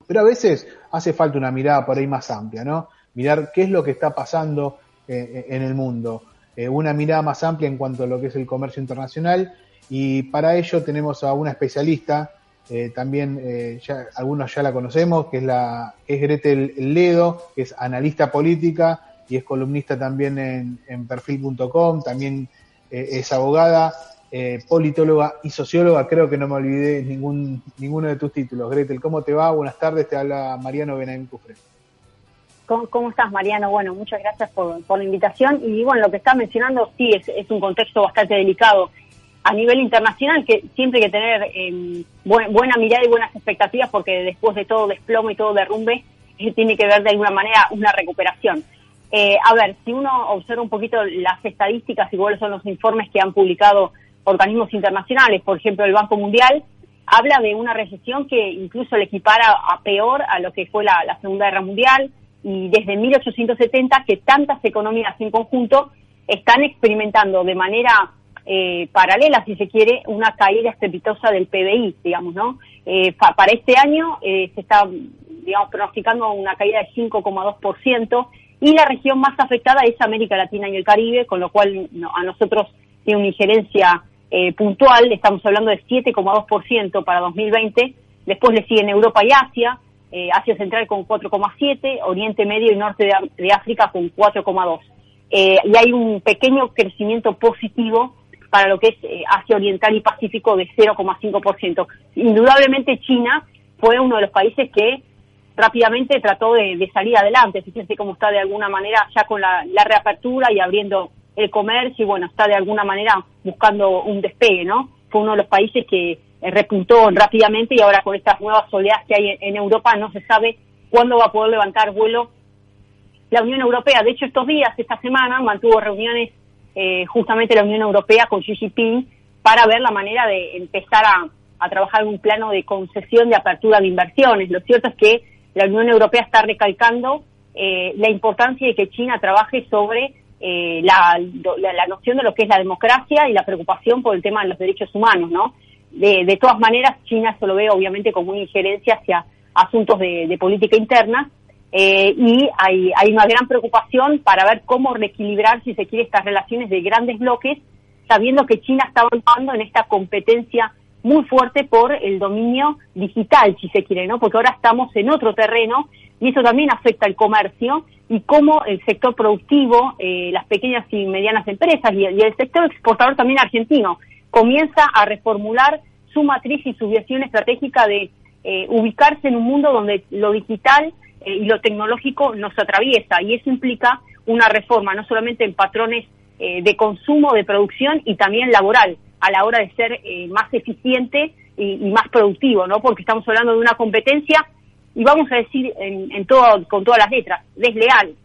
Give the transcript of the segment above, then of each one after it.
Pero a veces hace falta una mirada por ahí más amplia, ¿no? Mirar qué es lo que está pasando en el mundo. Una mirada más amplia en cuanto a lo que es el comercio internacional, y para ello tenemos a una especialista, también algunos ya la conocemos, que es Gretel Ledo, que es analista política y es columnista también en perfil.com, también es abogada, politóloga y socióloga. Creo que no me olvidé ninguno de tus títulos. Gretel, ¿cómo te va? Buenas tardes, te habla Mariano Benavent Cufré. ¿Cómo estás, Mariano? Bueno, muchas gracias por la invitación. Y bueno, lo que estás mencionando sí es un contexto bastante delicado a nivel internacional, que siempre hay que tener buena mirada y buenas expectativas, porque después de todo desplome y todo derrumbe, tiene que ver de alguna manera una recuperación. A ver, si uno observa un poquito las estadísticas y cuáles son los informes que han publicado organismos internacionales, por ejemplo el Banco Mundial, habla de una recesión que incluso le equipara a peor a lo que fue la Segunda Guerra Mundial, y desde 1870 que tantas economías en conjunto están experimentando de manera paralela, si se quiere, una caída estrepitosa del PBI, digamos, ¿no? Para este año se está, digamos, pronosticando una caída de 5,2%, y la región más afectada es América Latina y el Caribe, con lo cual a nosotros tiene una injerencia puntual. Estamos hablando de 7,2% para 2020, después le siguen Europa y Asia, Asia Central con 4,7%, Oriente Medio y Norte de África con 4,2%. Y hay un pequeño crecimiento positivo para lo que es Asia Oriental y Pacífico de 0,5%. Indudablemente China fue uno de los países que rápidamente trató de salir adelante. Fíjense cómo está de alguna manera ya con la reapertura y abriendo el comercio, y bueno, está de alguna manera buscando un despegue, ¿no? Fue uno de los países que repuntó rápidamente, y ahora con estas nuevas oleadas que hay en Europa no se sabe cuándo va a poder levantar vuelo la Unión Europea. De hecho, esta semana mantuvo reuniones justamente la Unión Europea con Xi Jinping para ver la manera de empezar a trabajar en un plano de concesión de apertura de inversiones. Lo cierto es que la Unión Europea está recalcando la importancia de que China trabaje sobre la noción de lo que es la democracia y la preocupación por el tema de los derechos humanos, ¿no? De todas maneras, China se lo ve obviamente como una injerencia hacia asuntos de política interna, y hay una gran preocupación para ver cómo reequilibrar, si se quiere, estas relaciones de grandes bloques, sabiendo que China está avanzando en esta competencia muy fuerte por el dominio digital, si se quiere, ¿no? Porque ahora estamos en otro terreno, y eso también afecta al comercio, y cómo el sector productivo, las pequeñas y medianas empresas y el sector exportador también argentino comienza a reformular su matriz y su visión estratégica de ubicarse en un mundo donde lo digital y lo tecnológico nos atraviesa, y eso implica una reforma no solamente en patrones de consumo, de producción y también laboral, a la hora de ser más eficiente y más productivo, ¿no? Porque estamos hablando de una competencia, y vamos a decir con todas las letras, desleal.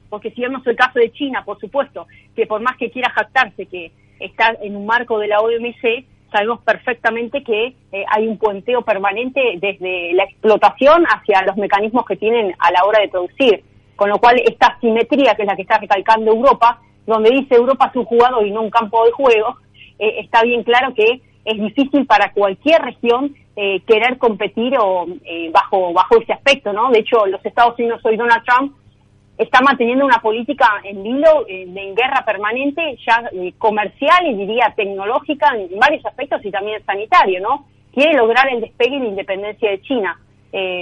Porque si vemos el caso de China, por supuesto, que por más que quiera jactarse que está en un marco de la OMC, sabemos perfectamente que hay un puenteo permanente desde la explotación hacia los mecanismos que tienen a la hora de producir. Con lo cual, esta asimetría, que es la que está recalcando Europa, donde dice Europa es un jugador y no un campo de juego, está bien claro que es difícil para cualquier región querer competir bajo ese aspecto, ¿no? De hecho, los Estados Unidos, hoy Donald Trump, está manteniendo una política en vilo, en guerra permanente, ya comercial y diría tecnológica en varios aspectos, y también sanitario, ¿no? Quiere lograr el despegue y la independencia de China.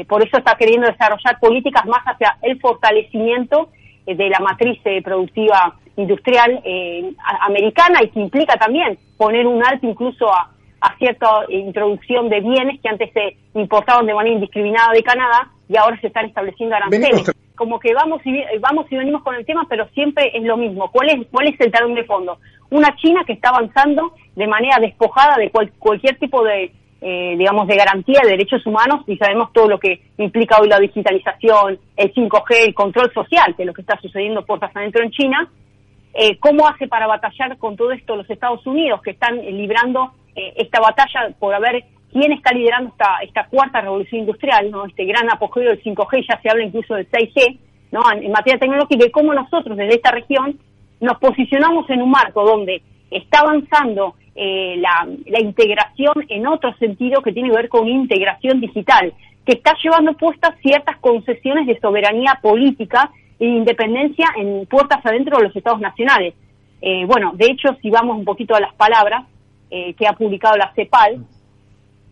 Por eso está queriendo desarrollar políticas más hacia el fortalecimiento de la matriz productiva industrial americana, y que implica también poner un alto incluso a cierta introducción de bienes que antes se importaban de manera indiscriminada de Canadá, y ahora se están estableciendo aranceles. Como que vamos y venimos con el tema, pero siempre es lo mismo. ¿Cuál es el talón de fondo? Una China que está avanzando de manera despojada de cualquier tipo de garantía de derechos humanos, y sabemos todo lo que implica hoy la digitalización, el 5G, el control social, que es lo que está sucediendo puertas adentro en China. ¿Cómo hace para batallar con todo esto los Estados Unidos, que están librando esta batalla por ver quién está liderando esta cuarta revolución industrial, ¿no? Este gran apogeo del 5G, ya se habla incluso del 6G, ¿no? En materia tecnológica, y cómo nosotros desde esta región nos posicionamos en un marco donde está avanzando la integración en otro sentido, que tiene que ver con integración digital, que está llevando puestas ciertas concesiones de soberanía política e independencia en puertas adentro de los estados nacionales. Bueno, de hecho, si vamos un poquito a las palabras que ha publicado la CEPAL,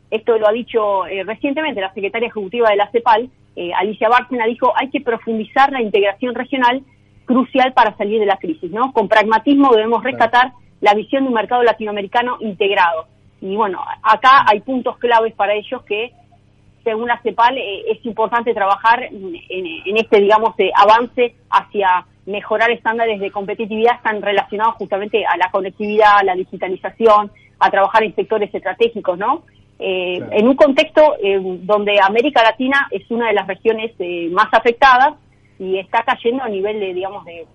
esto lo ha dicho recientemente la secretaria ejecutiva de la CEPAL, Alicia Bárcena, dijo: hay que profundizar la integración regional, crucial para salir de la crisis, ¿no? Con pragmatismo debemos rescatar la visión de un mercado latinoamericano integrado. Y bueno, acá hay puntos claves para ellos que, según la CEPAL, es importante trabajar en este, digamos, avance hacia mejorar estándares de competitividad están relacionados justamente a la conectividad, a la digitalización, a trabajar en sectores estratégicos, ¿no? Claro. En un contexto donde América Latina es una de las regiones más afectadas y está cayendo a nivel de, digamos, de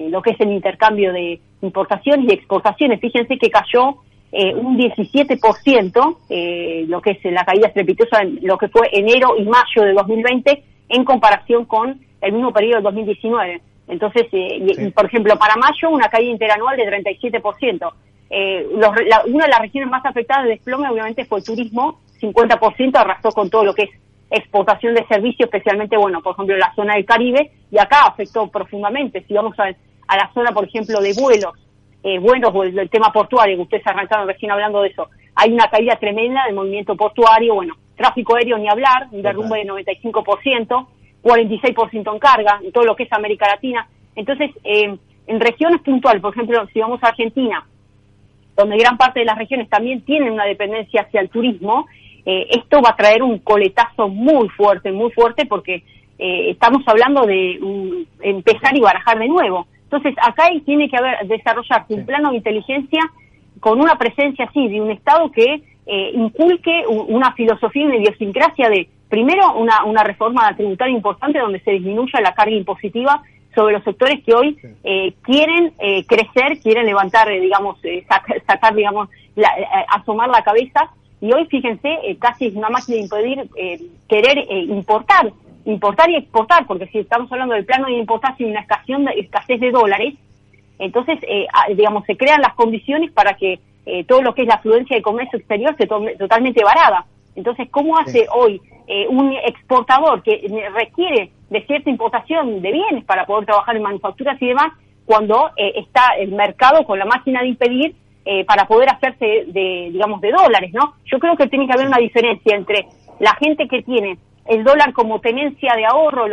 lo que es el intercambio de importaciones y exportaciones. Fíjense que cayó un 17%, lo que es la caída estrepitosa en lo que fue enero y mayo de 2020 en comparación con el mismo periodo del 2019. Entonces, y, por ejemplo, para mayo una caída interanual de 37%. Una de las regiones más afectadas de desplome obviamente fue el turismo, 50% arrasó con todo lo que es exportación de servicios, especialmente, bueno, por ejemplo, la zona del Caribe, y acá afectó profundamente. Si vamos a la zona, por ejemplo, de vuelos, o el tema portuario, que ustedes arrancaron recién hablando de eso, hay una caída tremenda del movimiento portuario, bueno, tráfico aéreo ni hablar, un derrumbe de 95%, 46% en carga, en todo lo que es América Latina. Entonces, en regiones puntuales, por ejemplo, si vamos a Argentina, donde gran parte de las regiones también tienen una dependencia hacia el turismo, esto va a traer un coletazo muy fuerte, porque estamos hablando de empezar y barajar de nuevo. Entonces, acá tiene que desarrollarse un plano de inteligencia con una presencia así, de un Estado que inculque una filosofía y una idiosincrasia de, primero, una reforma tributaria importante donde se disminuya la carga impositiva sobre los sectores que hoy quieren crecer, quieren levantar, digamos, sacar, digamos, asomar la cabeza, y hoy, fíjense, casi es una máquina de impedir querer importar y exportar, porque si estamos hablando del plano de importación y una escasez de dólares, entonces, digamos, se crean las condiciones para que todo lo que es la afluencia de comercio exterior se tome totalmente varada. Entonces, ¿cómo hace hoy un exportador que requiere de cierta importación de bienes para poder trabajar en manufacturas y demás, cuando está el mercado con la máquina de impedir para poder hacerse de dólares, ¿no? Yo creo que tiene que haber una diferencia entre la gente que tiene el dólar como tenencia de ahorro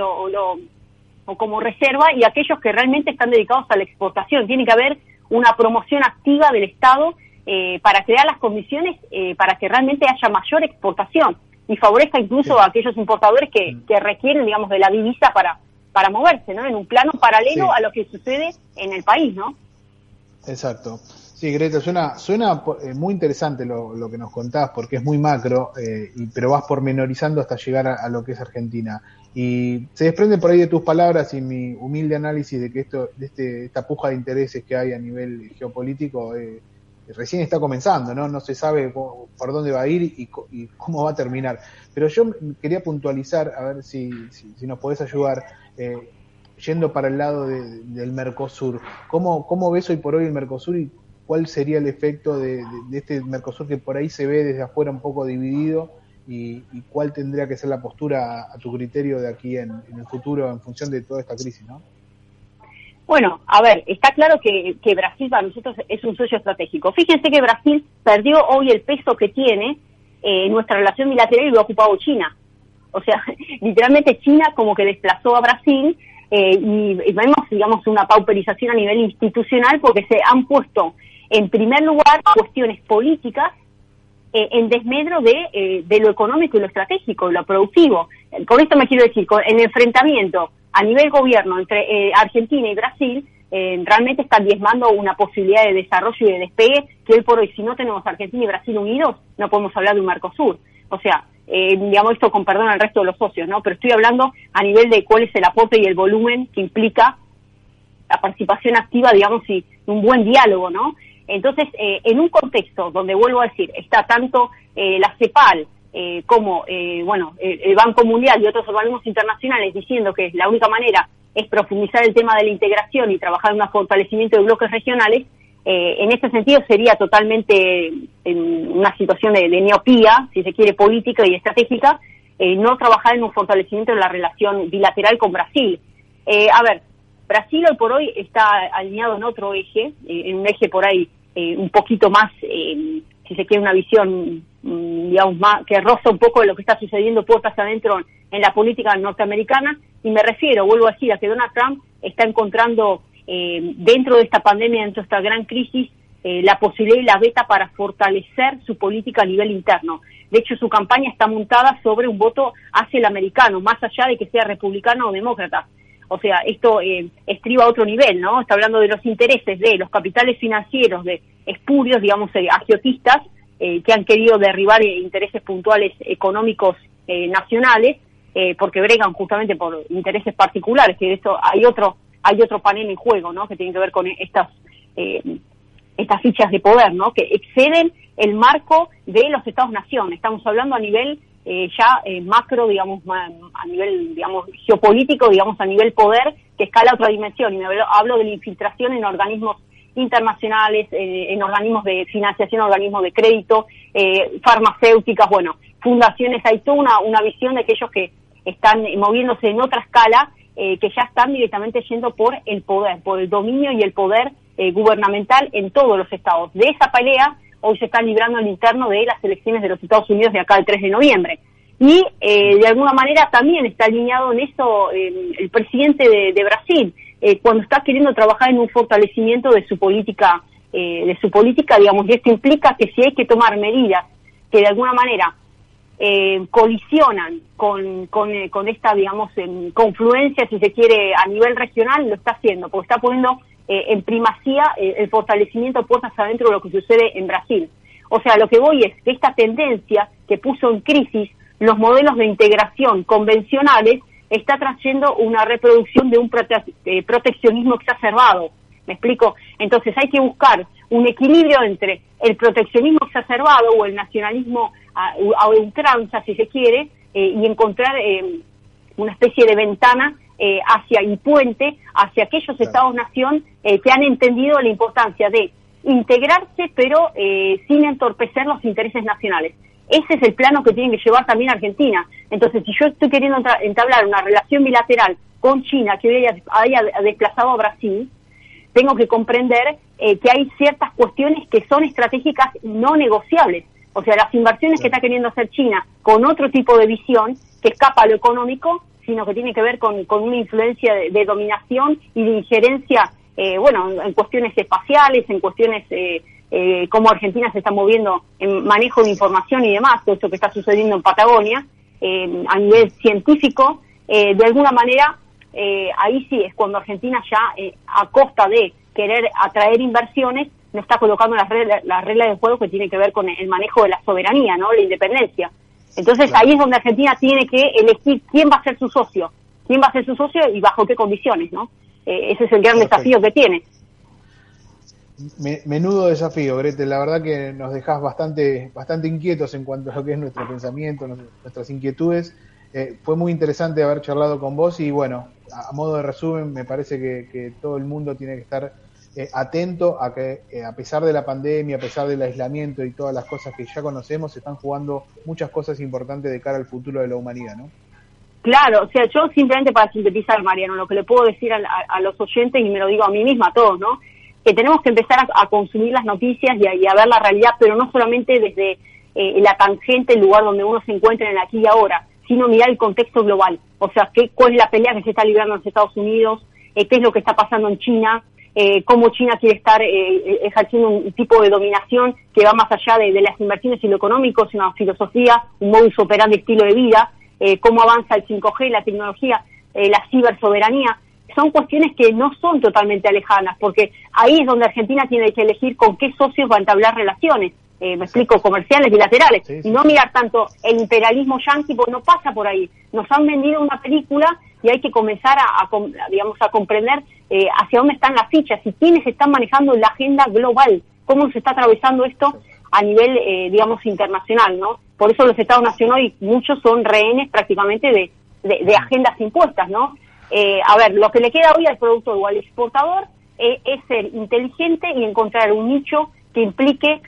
o como reserva y aquellos que realmente están dedicados a la exportación. Tiene que haber una promoción activa del Estado para crear las condiciones para que realmente haya mayor exportación y favorezca incluso a aquellos importadores que requieren, digamos, de la divisa para moverse, ¿no? En un plano paralelo a lo que sucede en el país, ¿no? Exacto. Sí, Greta, suena muy interesante lo que nos contás, porque es muy macro, pero vas pormenorizando hasta llegar a lo que es Argentina. Y se desprende por ahí de tus palabras y mi humilde análisis de que esta puja de intereses que hay a nivel geopolítico recién está comenzando, ¿no? No se sabe por dónde va a ir y cómo va a terminar. Pero yo quería puntualizar, a ver si nos podés ayudar, yendo para el lado del Mercosur. ¿Cómo ves hoy por hoy el Mercosur y cuál sería el efecto de este Mercosur que por ahí se ve desde afuera un poco dividido y cuál tendría que ser la postura a tu criterio de aquí en el futuro en función de toda esta crisis, ¿no? Bueno, a ver, está claro que Brasil para nosotros es un socio estratégico. Fíjense que Brasil perdió hoy el peso que tiene en nuestra relación bilateral y lo ha ocupado China. O sea, literalmente China como que desplazó a Brasil y vemos, digamos, una pauperización a nivel institucional porque se han puesto en primer lugar cuestiones políticas en desmedro de lo económico y lo estratégico, lo productivo. Con esto me quiero decir, en el enfrentamiento a nivel gobierno entre Argentina y Brasil, realmente están diezmando una posibilidad de desarrollo y de despegue que hoy por hoy, si no tenemos Argentina y Brasil unidos, no podemos hablar de un Mercosur. O sea, digamos esto con perdón al resto de los socios, ¿no? Pero estoy hablando a nivel de cuál es el aporte y el volumen que implica la participación activa, digamos, y un buen diálogo, ¿no? Entonces, en un contexto donde, vuelvo a decir, está tanto la CEPAL como, el Banco Mundial y otros organismos internacionales diciendo que la única manera es profundizar el tema de la integración y trabajar en un fortalecimiento de bloques regionales, en este sentido sería totalmente en una situación de miopía, si se quiere, política y estratégica, no trabajar en un fortalecimiento de la relación bilateral con Brasil. Brasil hoy por hoy está alineado en otro eje, en un eje por ahí un poquito más, si se quiere, una visión, digamos, más que roza un poco de lo que está sucediendo puertas adentro en la política norteamericana, y me refiero, vuelvo a decir, a que Donald Trump está encontrando dentro de esta pandemia, dentro de esta gran crisis, la posibilidad y la beta para fortalecer su política a nivel interno. De hecho, su campaña está montada sobre un voto hacia el americano, más allá de que sea republicano o demócrata. O sea, esto estriba a otro nivel, ¿no? Está hablando de los intereses de los capitales financieros, de espurios, digamos, agiotistas, que han querido derribar intereses puntuales económicos nacionales, porque bregan justamente por intereses particulares, que eso hay otro panel en juego, ¿no? Que tiene que ver con estas fichas de poder, ¿no? Que exceden el marco de los Estados-nación. Estamos hablando a nivel macro, digamos, a nivel, digamos, geopolítico, digamos, a nivel poder, que escala a otra dimensión. Y hablo de la infiltración en organismos internacionales, en organismos de financiación, organismos de crédito, farmacéuticas, bueno, fundaciones. Hay toda una visión de aquellos que están moviéndose en otra escala, que ya están directamente yendo por el poder, por el dominio y el poder gubernamental en todos los estados. De esa pelea hoy se están librando al interno de las elecciones de los Estados Unidos de acá el 3 de noviembre. Y de alguna manera también está alineado en eso el presidente de Brasil, cuando está queriendo trabajar en un fortalecimiento de su política, digamos, y esto implica que si hay que tomar medidas que de alguna manera colisionan con esta, digamos, confluencia, si se quiere, a nivel regional, lo está haciendo, porque está poniendo en primacía el fortalecimiento puertas adentro de lo que sucede en Brasil. O sea, lo que voy es que esta tendencia que puso en crisis los modelos de integración convencionales está trayendo una reproducción de un proteccionismo exacerbado. ¿Me explico? Entonces hay que buscar un equilibrio entre el proteccionismo exacerbado o el nacionalismo a ultranza, si se quiere, y encontrar una especie de ventana hacia y puente hacia aquellos estados-nación que han entendido la importancia de integrarse, pero sin entorpecer los intereses nacionales. Ese es el plano que tiene que llevar también Argentina. Entonces, si yo estoy queriendo entablar una relación bilateral con China que hoy haya desplazado a Brasil, tengo que comprender que hay ciertas cuestiones que son estratégicas no negociables. O sea, las inversiones que está queriendo hacer China con otro tipo de visión que escapa a lo económico, sino que tiene que ver con una influencia de dominación y de injerencia, en cuestiones espaciales, en cuestiones cómo Argentina se está moviendo en manejo de información y demás, todo esto que está sucediendo en Patagonia, a nivel científico, de alguna manera, ahí sí es cuando Argentina ya, a costa de querer atraer inversiones, no está colocando las reglas de juego que tiene que ver con el manejo de la soberanía, ¿no? La independencia. Entonces ahí es donde Argentina tiene que elegir quién va a ser su socio, y bajo qué condiciones, ¿no? Ese es el gran desafío que tiene. Menudo desafío, Gretel. La verdad que nos dejás bastante inquietos en cuanto a lo que es nuestro pensamiento, nuestras inquietudes. Fue muy interesante haber charlado con vos y bueno, a modo de resumen, me parece que todo el mundo tiene que estar atento a que a pesar de la pandemia, a pesar del aislamiento y todas las cosas que ya conocemos, se están jugando muchas cosas importantes de cara al futuro de la humanidad, ¿no? Claro, o sea, yo simplemente para sintetizar, Mariano, lo que le puedo decir a los oyentes, y me lo digo a mí misma, a todos, ¿no? Que tenemos que empezar a consumir las noticias y a ver la realidad, pero no solamente desde la tangente, el lugar donde uno se encuentra en el aquí y ahora, sino mirar el contexto global. O sea, cuál es la pelea que se está librando en los Estados Unidos, qué es lo que está pasando en China, cómo China quiere estar ejerciendo un tipo de dominación que va más allá de las inversiones y lo económico, sino una filosofía, un modus operandi, estilo de vida, cómo avanza el 5G, la tecnología, la cibersoberanía. Son cuestiones que no son totalmente alejanas, porque ahí es donde Argentina tiene que elegir con qué socios va a entablar relaciones, me explico, comerciales, bilaterales, sí. Y no mirar tanto el imperialismo yanqui, porque no pasa por ahí. Nos han vendido una película y hay que comenzar a comprender hacia dónde están las fichas y quiénes están manejando la agenda global, cómo se está atravesando esto a nivel, internacional, ¿no? Por eso los Estados-nación hoy, muchos son rehenes prácticamente de agendas impuestas, ¿no? Lo que le queda hoy al productor o al exportador es ser inteligente y encontrar un nicho que implique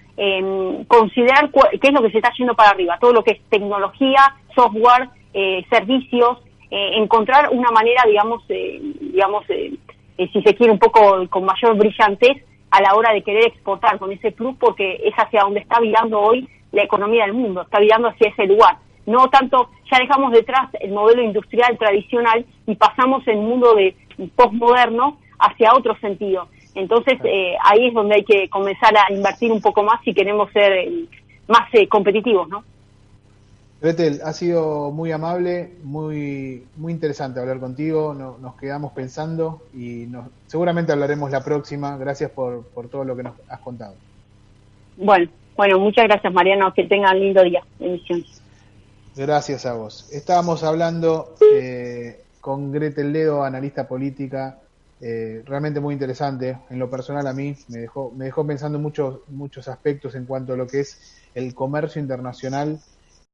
considerar qué es lo que se está yendo para arriba, todo lo que es tecnología, software, servicios, encontrar una manera, si se quiere, un poco con mayor brillantez a la hora de querer exportar con ese plus, porque es hacia donde está virando hoy la economía del mundo, está virando hacia ese lugar. No tanto, ya dejamos detrás el modelo industrial tradicional y pasamos el mundo de postmoderno hacia otro sentido. Entonces, ahí es donde hay que comenzar a invertir un poco más si queremos ser más competitivos, ¿no? Gretel, ha sido muy amable, muy interesante hablar contigo, nos quedamos pensando y seguramente hablaremos la próxima. Gracias por todo lo que nos has contado. Bueno, muchas gracias, Mariano, que tengan lindo día. Bendiciones. Gracias a vos. Estábamos hablando con Gretel Ledo, analista política, realmente muy interesante. En lo personal a mí me dejó pensando muchos aspectos en cuanto a lo que es el comercio internacional